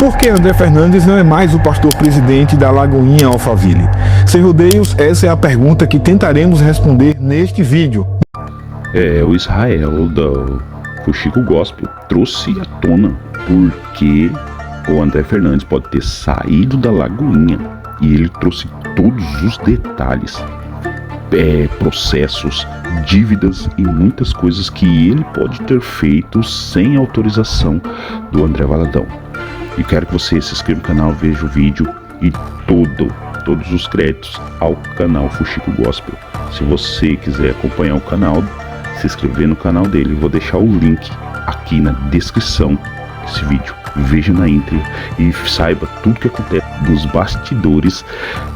Por que André Fernandes não é mais o pastor presidente da Lagoinha Alphaville? Sem rodeios, essa é a pergunta que tentaremos responder neste vídeo. O Israel do Fuxico Gospel trouxe à tona porque o André Fernandes pode ter saído da Lagoinha e ele trouxe todos os detalhes, processos, dívidas e muitas coisas que ele pode ter feito sem autorização do André Valadão. E quero que você se inscreva no canal, veja o vídeo e todos os créditos ao canal Fuxico Gospel. Se você quiser acompanhar o canal, se inscrever no canal dele, eu vou deixar o link aqui na descrição desse vídeo. Veja na íntegra e saiba tudo que acontece nos bastidores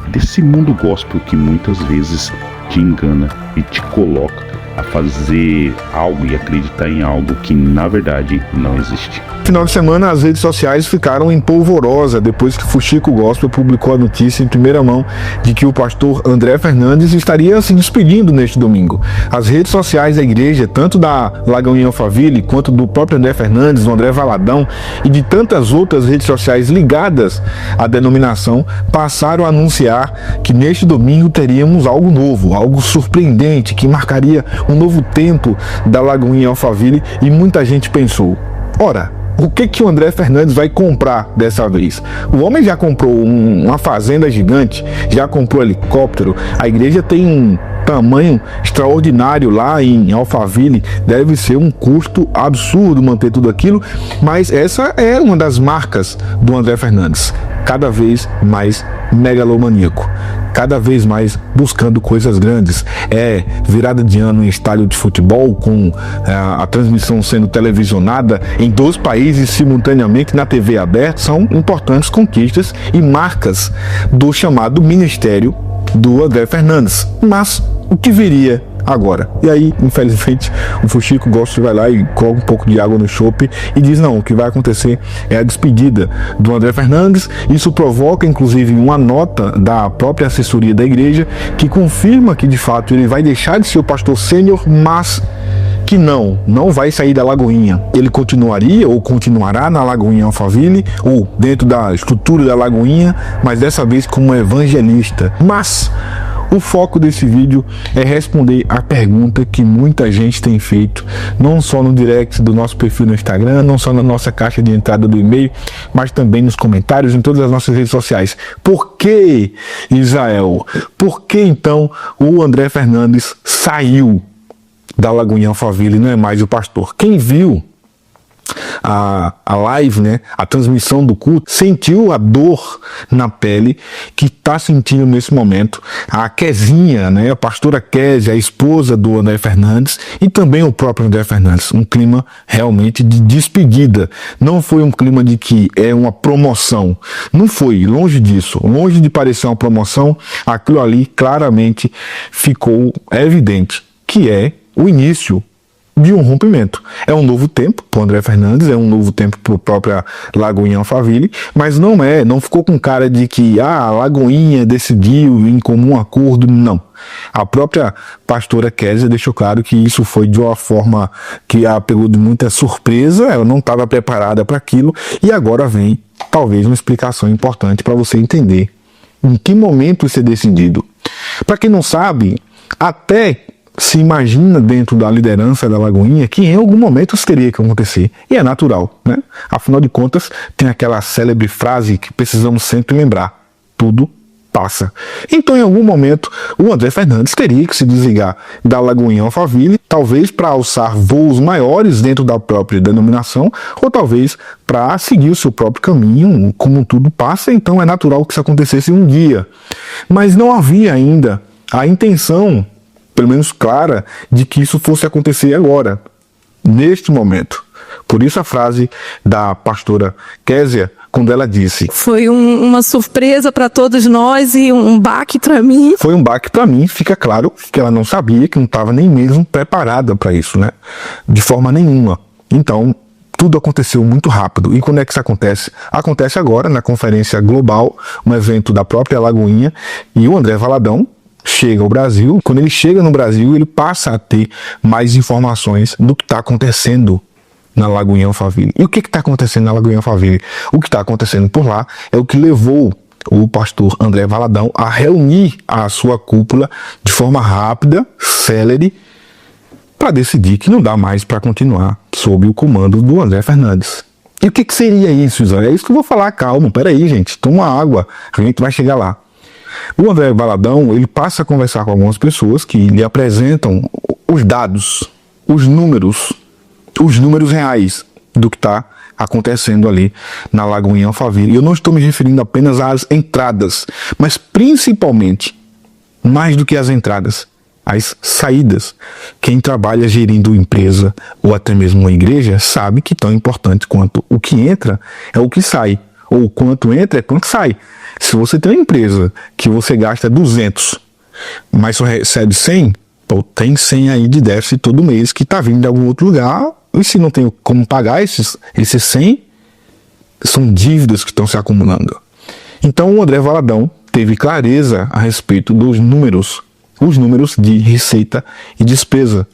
desse mundo gospel que muitas vezes te engana e te coloca a fazer algo e acreditar em algo que na verdade não existe. Final de semana, as redes sociais ficaram em polvorosa depois que Fuxico Gospel publicou a notícia em primeira mão de que o pastor André Fernandes estaria se despedindo neste domingo. As redes sociais da igreja, tanto da Lagoinha Alphaville quanto do próprio André Fernandes, do André Valadão e de tantas outras redes sociais ligadas à denominação, passaram a anunciar que neste domingo teríamos algo novo, algo surpreendente, que marcaria um novo tempo da Lagoinha Alphaville, e muita gente pensou: ora, o que o André Fernandes vai comprar dessa vez? O homem já comprou uma fazenda gigante, já comprou helicóptero, a igreja tem um tamanho extraordinário lá em Alphaville, deve ser um custo absurdo manter tudo aquilo, mas essa é uma das marcas do André Fernandes, cada vez mais megalomaníaco, cada vez mais buscando coisas grandes. Virada de ano em estádio de futebol, com a transmissão sendo televisionada em 2 países simultaneamente na TV aberta, são importantes conquistas e marcas do chamado ministério do André Fernandes. Mas o que viria agora? E aí, infelizmente, o Fuxico Gospel vai lá e coloca um pouco de água no chope e diz: não, o que vai acontecer é a despedida do André Fernandes. Isso provoca, inclusive, uma nota da própria assessoria da igreja que confirma que, de fato, ele vai deixar de ser o pastor sênior, mas que não vai sair da Lagoinha. Ele continuaria ou continuará na Lagoinha Alphaville ou dentro da estrutura da Lagoinha, mas dessa vez como evangelista. Mas o foco desse vídeo é responder a pergunta que muita gente tem feito, não só no direct do nosso perfil no Instagram, não só na nossa caixa de entrada do e-mail, mas também nos comentários em todas as nossas redes sociais. Por que Israel? Por que então o André Fernandes saiu da Lagoinha Alphaville, não é mais o pastor? Quem viu a live, né, a transmissão do culto, sentiu a dor na pele que está sentindo nesse momento a Kezinha, né, a pastora Kézia, a esposa do André Fernandes, e também o próprio André Fernandes. Um clima realmente de despedida. Não foi um clima de que é uma promoção. Não foi, longe disso. Longe de parecer uma promoção, aquilo ali claramente ficou evidente, que é o início de um rompimento. É um novo tempo para o André Fernandes, é um novo tempo para a própria Lagoinha Alphaville, mas não ficou com cara de que a Lagoinha decidiu em comum acordo, não. A própria pastora Kézia deixou claro que isso foi de uma forma que a pegou de muita surpresa, ela não estava preparada para aquilo, e agora vem talvez uma explicação importante para você entender em que momento isso é decidido. Para quem não sabe, até se imagina dentro da liderança da Lagoinha que em algum momento isso teria que acontecer. E é natural, né? Afinal de contas, tem aquela célebre frase que precisamos sempre lembrar: tudo passa. Então, em algum momento, o André Fernandes teria que se desligar da Lagoinha Alphaville, talvez para alçar voos maiores dentro da própria denominação, ou talvez para seguir o seu próprio caminho, como tudo passa. Então, é natural que isso acontecesse um dia. Mas não havia ainda a intenção, pelo menos clara, de que isso fosse acontecer agora, neste momento. Por isso a frase da pastora Kézia, quando ela disse: foi uma surpresa para todos nós e um baque para mim. Foi um baque para mim, fica claro que ela não sabia, que não estava nem mesmo preparada para isso, né? De forma nenhuma. Então, tudo aconteceu muito rápido. E quando é que isso acontece? Acontece agora, na Conferência Global, um evento da própria Lagoinha, e o André Valadão chega ao Brasil. Quando ele chega no Brasil, ele passa a ter mais informações do que está acontecendo na Lagoinha Alphaville. E o que está acontecendo na Lagoinha Alphaville? O que está acontecendo por lá é o que levou o pastor André Valadão a reunir a sua cúpula de forma rápida, célere, para decidir que não dá mais para continuar sob o comando do André Fernandes. E o que seria isso, Isabel? É isso que eu vou falar, calma, peraí, gente, toma água, a gente vai chegar lá. O André Valadão, ele passa a conversar com algumas pessoas que lhe apresentam os dados, os números reais do que está acontecendo ali na Lagoinha Alphaville. E eu não estou me referindo apenas às entradas, mas principalmente, mais do que as entradas, as saídas. Quem trabalha gerindo empresa ou até mesmo uma igreja sabe que tão importante quanto o que entra é o que sai, ou quanto entra é quanto sai. Se você tem uma empresa que você gasta 200, mas só recebe 100, pô, tem 100 aí de déficit todo mês que está vindo de algum outro lugar, e se não tem como pagar esses 100, são dívidas que estão se acumulando. Então o André Valadão teve clareza a respeito dos números, os números de receita e despesa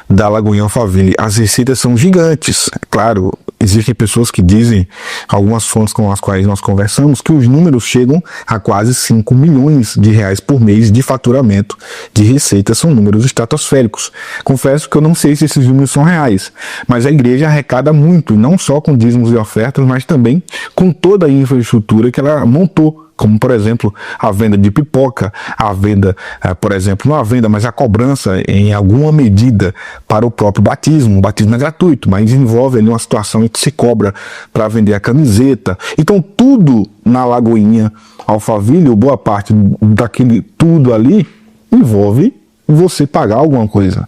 da Lagoinha Alphaville. As receitas são gigantes. Claro, existem pessoas que dizem, algumas fontes com as quais nós conversamos, que os números chegam a quase 5 milhões de reais por mês de faturamento de receita. São números estratosféricos. Confesso que eu não sei se esses números são reais, mas a igreja arrecada muito, não só com dízimos e ofertas, mas também com toda a infraestrutura que ela montou, como, por exemplo, a venda de pipoca, a venda, por exemplo, não a venda, mas a cobrança em alguma medida para o próprio batismo. O batismo é gratuito, mas envolve ali uma situação em que se cobra para vender a camiseta. Então, tudo na Lagoinha Alphaville, ou boa parte daquele tudo ali, envolve você pagar alguma coisa.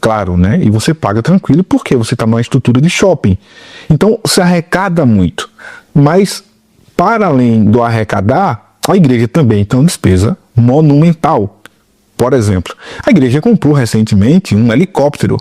Claro, né? E você paga tranquilo porque você está numa estrutura de shopping. Então, se arrecada muito. Mas, para além do arrecadar, a igreja também tem uma despesa monumental. Por exemplo, a igreja comprou recentemente um helicóptero.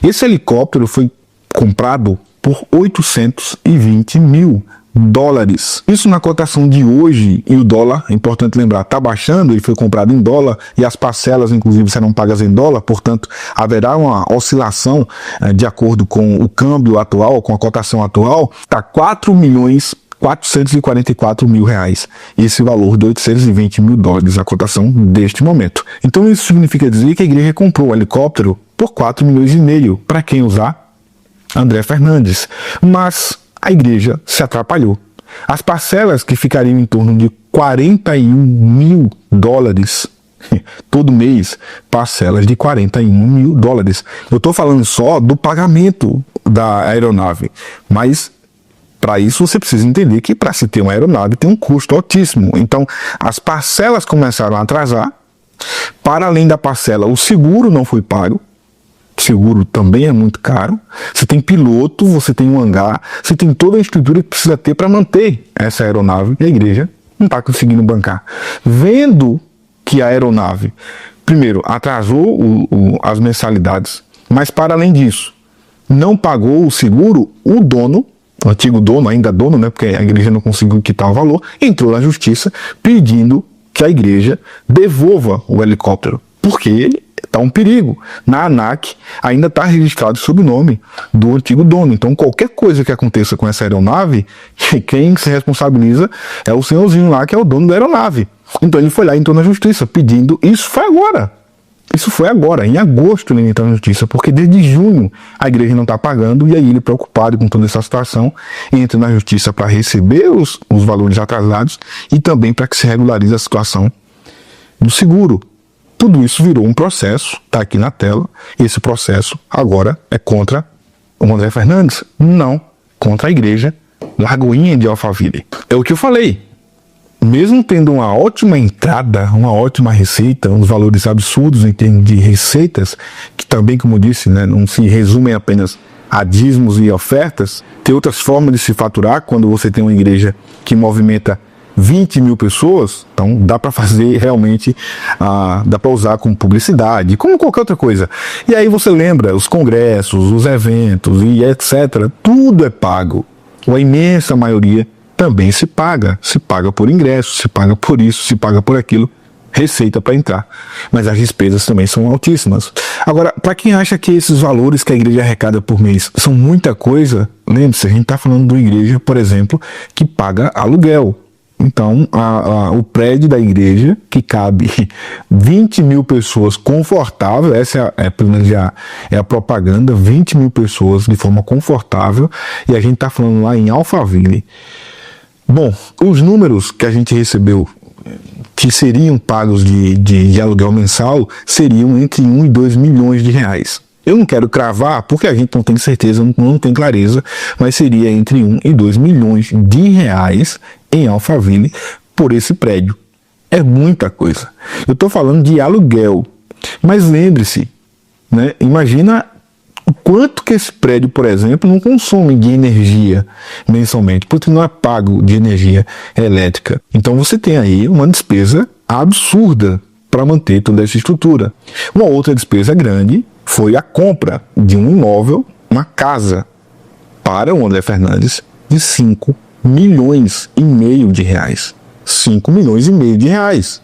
Esse helicóptero foi comprado por 820 mil dólares. Isso na cotação de hoje, e o dólar, é importante lembrar, está baixando, ele foi comprado em dólar e as parcelas, inclusive, serão pagas em dólar, portanto, haverá uma oscilação de acordo com o câmbio atual, com a cotação atual, está 4.444 mil reais. Esse valor de 820 mil dólares, a cotação deste momento. Então isso significa dizer que a igreja comprou o helicóptero por 4 milhões e meio. Para quem usar? André Fernandes. Mas a igreja se atrapalhou. As parcelas que ficariam em torno de 41 mil dólares todo mês, parcelas de 41 mil dólares. Eu estou falando só do pagamento da aeronave, mas para isso você precisa entender que para se ter uma aeronave tem um custo altíssimo. Então as parcelas começaram a atrasar. Para além da parcela, o seguro não foi pago. O seguro também é muito caro. Você tem piloto, você tem um hangar, você tem toda a estrutura que precisa ter para manter essa aeronave. E a igreja não está conseguindo bancar. Vendo que a aeronave, primeiro, atrasou as mensalidades, mas para além disso, não pagou o seguro, o dono, o antigo dono, ainda dono, né, porque a igreja não conseguiu quitar o valor, entrou na justiça pedindo que a igreja devolva o helicóptero, porque ele está um perigo. Na ANAC ainda está registrado sob o nome do antigo dono. Então qualquer coisa que aconteça com essa aeronave, quem se responsabiliza é o senhorzinho lá que é o dono da aeronave. Então ele foi lá e entrou na justiça pedindo, isso foi agora, em agosto ele entrou na justiça, porque desde junho a igreja não está pagando, e aí ele, preocupado com toda essa situação, entra na justiça para receber os valores atrasados e também para que se regularize a situação do seguro. Tudo isso virou um processo, está aqui na tela. Esse processo agora é contra o André Fernandes? Não, contra a igreja Lagoinha de Alphaville. É o que eu falei. Mesmo tendo uma ótima entrada, uma ótima receita, uns valores absurdos em termos de receitas, que também, como eu disse, né, não se resumem apenas a dízimos e ofertas, tem outras formas de se faturar quando você tem uma igreja que movimenta 20 mil pessoas, então dá para fazer realmente, dá para usar como publicidade, como qualquer outra coisa. E aí você lembra, os congressos, os eventos e etc., tudo é pago. A imensa maioria também se paga por ingresso, se paga por isso, se paga por aquilo. receita para entrar, mas as despesas também são altíssimas. Agora, para quem acha que esses valores que a igreja arrecada por mês são muita coisa, lembre-se, a gente está falando de uma igreja, por exemplo, que paga aluguel. Então, o prédio da igreja, que cabe 20 mil pessoas confortável, essa pelo menos já é a propaganda, 20 mil pessoas de forma confortável, e a gente está falando lá em Alphaville. Bom, os números que a gente recebeu, que seriam pagos de aluguel mensal, seriam entre 1 e 2 milhões de reais. Eu não quero cravar, porque a gente não tem certeza, não tem clareza, mas seria entre 1 e 2 milhões de reais em Alphaville por esse prédio. É muita coisa. Eu estou falando de aluguel, mas lembre-se, né? Imagina o quanto que esse prédio, por exemplo, não consome de energia mensalmente, porque não é pago de energia elétrica. Então você tem aí uma despesa absurda para manter toda essa estrutura. Uma outra despesa grande foi a compra de um imóvel, uma casa, para o André Fernandes de 5 milhões e meio de reais. 5 milhões e meio de reais.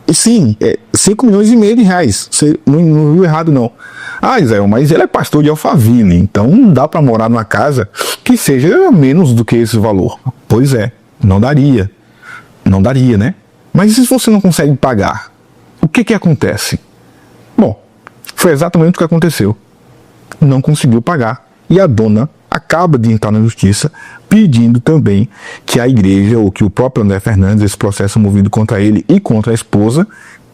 E sim, 5 milhões e meio de reais. Você não viu errado, não. Ah, Israel, mas ele é pastor de Alphaville, então não dá para morar numa casa que seja menos do que esse valor. Pois é, não daria. Não daria, né? Mas e se você não consegue pagar? O que acontece? Bom, foi exatamente o que aconteceu. Não conseguiu pagar. E a dona acaba de entrar na justiça pedindo também que a igreja, ou que o próprio André Fernandes, esse processo movido contra ele e contra a esposa,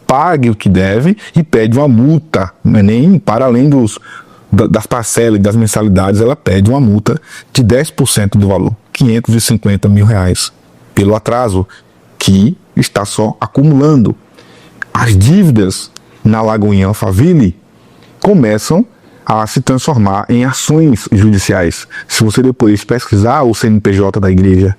pague o que deve e pede uma multa, nem para além das parcelas e das mensalidades, ela pede uma multa de 10% do valor, 550 mil reais, pelo atraso que está só acumulando. As dívidas na Lagoinha Alphaville começam a se transformar em ações judiciais. Se você depois pesquisar o CNPJ da igreja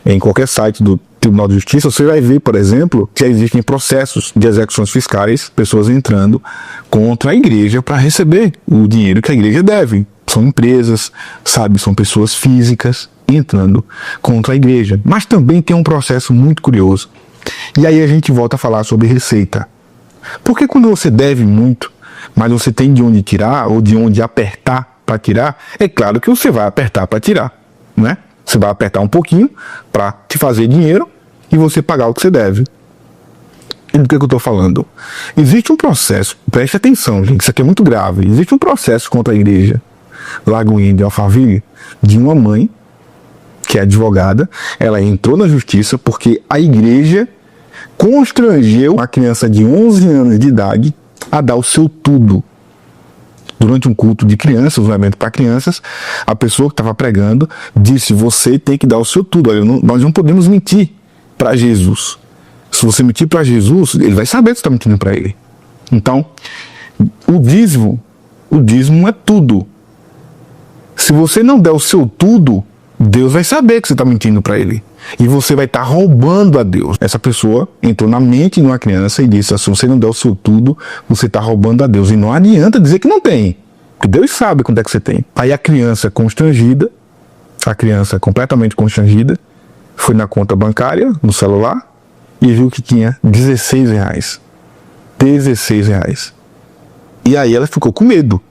em qualquer site do Tribunal de Justiça, você vai ver, por exemplo, que existem processos de execuções fiscais, pessoas entrando contra a igreja para receber o dinheiro que a igreja deve. São empresas, sabe, são pessoas físicas entrando contra a igreja. Mas também tem um processo muito curioso. E aí a gente volta a falar sobre receita. Porque quando você deve muito, mas você tem de onde tirar ou de onde apertar para tirar, é claro que você vai apertar para tirar, né? Você vai apertar um pouquinho para te fazer dinheiro e você pagar o que você deve. E do que eu estou falando? Existe um processo, preste atenção, gente, isso aqui é muito grave. Existe um processo contra a igreja Lagoinha de Alphaville de uma mãe que é advogada. Ela entrou na justiça porque a igreja constrangeu uma criança de 11 anos de idade a dar o seu tudo. Durante um culto de crianças, um evento para crianças, a pessoa que estava pregando disse: você tem que dar o seu tudo. Olha, nós não podemos mentir para Jesus. Se você mentir para Jesus, ele vai saber que você está mentindo para ele. Então, o dízimo é tudo. Se você não der o seu tudo, Deus vai saber que você está mentindo para ele. E você vai estar roubando a Deus. Essa pessoa entrou na mente de uma criança e disse: se você não der o seu tudo, você está roubando a Deus. E não adianta dizer que não tem, porque Deus sabe quanto é que você tem. Aí a criança constrangida, completamente constrangida, foi na conta bancária, no celular, e viu que tinha 16 reais. 16 reais. E aí ela ficou com medo.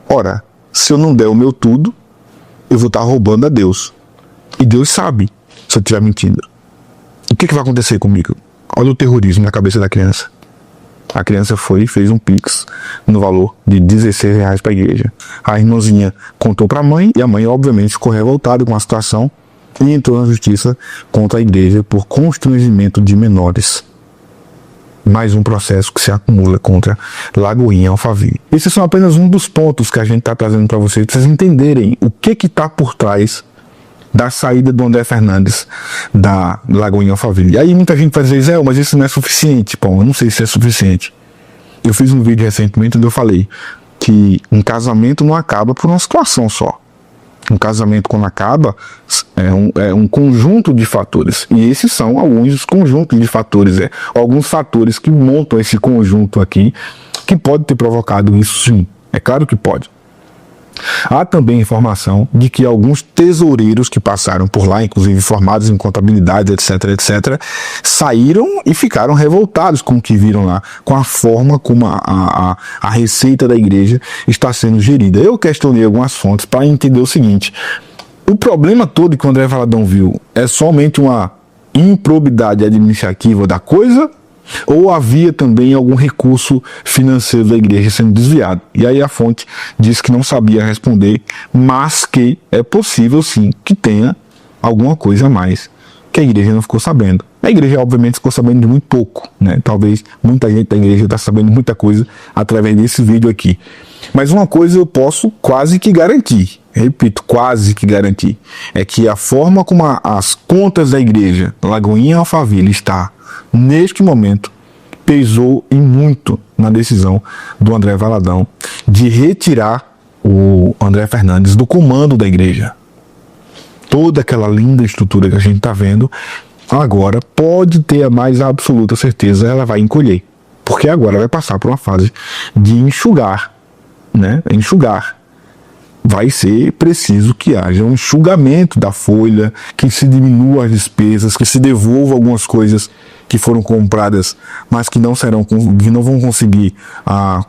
Ora, se eu não der o meu tudo, eu vou estar roubando a Deus. E Deus sabe se eu estiver mentindo. O que vai acontecer comigo? Olha o terrorismo na cabeça da criança. A criança foi e fez um pix no valor de 16 reais para a igreja. A irmãzinha contou para a mãe e a mãe obviamente ficou revoltada com a situação e entrou na justiça contra a igreja por constrangimento de menores. Mais um processo que se acumula contra Lagoinha Alphaville. Esses são apenas um dos pontos que a gente está trazendo para vocês entenderem o que está por trás da saída do André Fernandes da Lagoinha Alphaville. E aí muita gente vai dizer: Zé, mas isso não é suficiente. Bom, eu não sei se é suficiente. Eu fiz um vídeo recentemente onde eu falei que um casamento não acaba por uma situação só. Um casamento, quando acaba, é um conjunto de fatores. E esses são alguns conjuntos de fatores. Alguns fatores que montam esse conjunto aqui, que pode ter provocado isso, sim. É claro que pode. Há também informação de que alguns tesoureiros que passaram por lá, inclusive formados em contabilidade, etc., saíram e ficaram revoltados com o que viram lá, com a forma como a receita da igreja está sendo gerida. Eu questionei algumas fontes para entender o seguinte: o problema todo que o André Valadão viu é somente uma improbidade administrativa da coisa, ou havia também algum recurso financeiro da igreja sendo desviado? E aí a fonte disse que não sabia responder, mas que é possível sim que tenha alguma coisa a mais que a igreja não ficou sabendo. A igreja obviamente ficou sabendo de muito pouco, né? Talvez muita gente da igreja está sabendo muita coisa através desse vídeo aqui. Mas uma coisa eu posso quase que garantir, repito, quase que garantir, é que a forma como as contas da igreja Lagoinha Alphaville está neste momento pesou e muito na decisão do André Valadão de retirar o André Fernandes do comando da igreja. Toda aquela linda estrutura que a gente está vendo, agora pode ter a mais absoluta certeza, ela vai encolher. Porque agora vai passar por uma fase de enxugar, né? Enxugar. Vai ser preciso que haja um enxugamento da folha, que se diminua as despesas, que se devolva algumas coisas que foram compradas, mas que não vão conseguir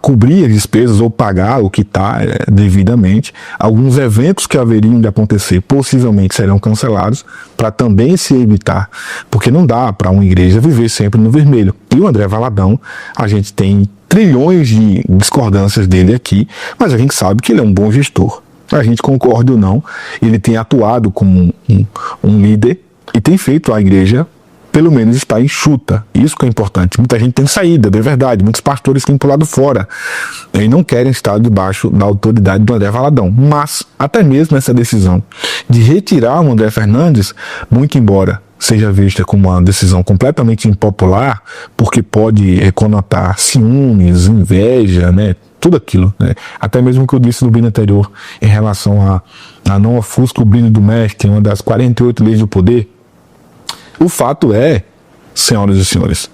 cobrir as despesas ou pagar ou quitar devidamente. Alguns eventos que haveriam de acontecer possivelmente serão cancelados para também se evitar, porque não dá para uma igreja viver sempre no vermelho. E o André Valadão, a gente tem trilhões de discordâncias dele aqui, mas a gente sabe que ele é um bom gestor. A gente concorda ou não, ele tem atuado como um líder e tem feito a igreja pelo menos estar enxuta. Isso que é importante. Muita gente tem saída, de verdade. Muitos pastores têm pulado fora e não querem estar debaixo da autoridade do André Valadão. Mas, até mesmo essa decisão de retirar o André Fernandes, muito embora seja vista como uma decisão completamente impopular, porque pode conotar ciúmes, inveja, né? Tudo aquilo, né? Até mesmo o que eu disse no vídeo anterior em relação a não ofusca o brilho do mestre, uma das 48 leis do poder. O fato é, senhoras e senhores,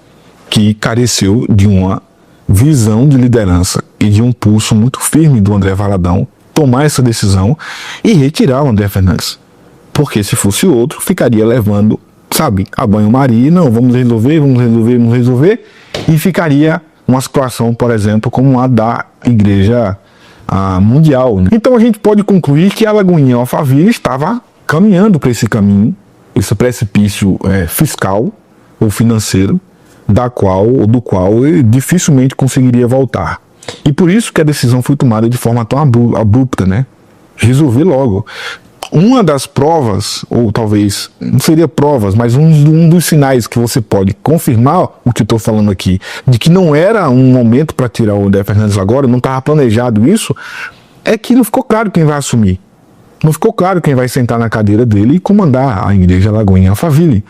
que careceu de uma visão de liderança e de um pulso muito firme do André Valadão tomar essa decisão e retirar o André Fernandes. Porque se fosse outro, ficaria levando, sabe, a banho-maria, não, vamos resolver, e ficaria uma situação, por exemplo, como a da igreja mundial, né? Então a gente pode concluir que a Lagoinha Alphaville estava caminhando para esse caminho, esse precipício fiscal ou financeiro, do qual ele dificilmente conseguiria voltar. E por isso que a decisão foi tomada de forma tão abrupta, né? Resolver logo. Uma das provas, ou talvez, não seria provas, mas um dos sinais que você pode confirmar o que eu estou falando aqui, de que não era um momento para tirar o André Fernandes agora, não estava planejado isso, é que não ficou claro quem vai assumir. Não ficou claro quem vai sentar na cadeira dele e comandar a igreja Lagoinha Alphaville.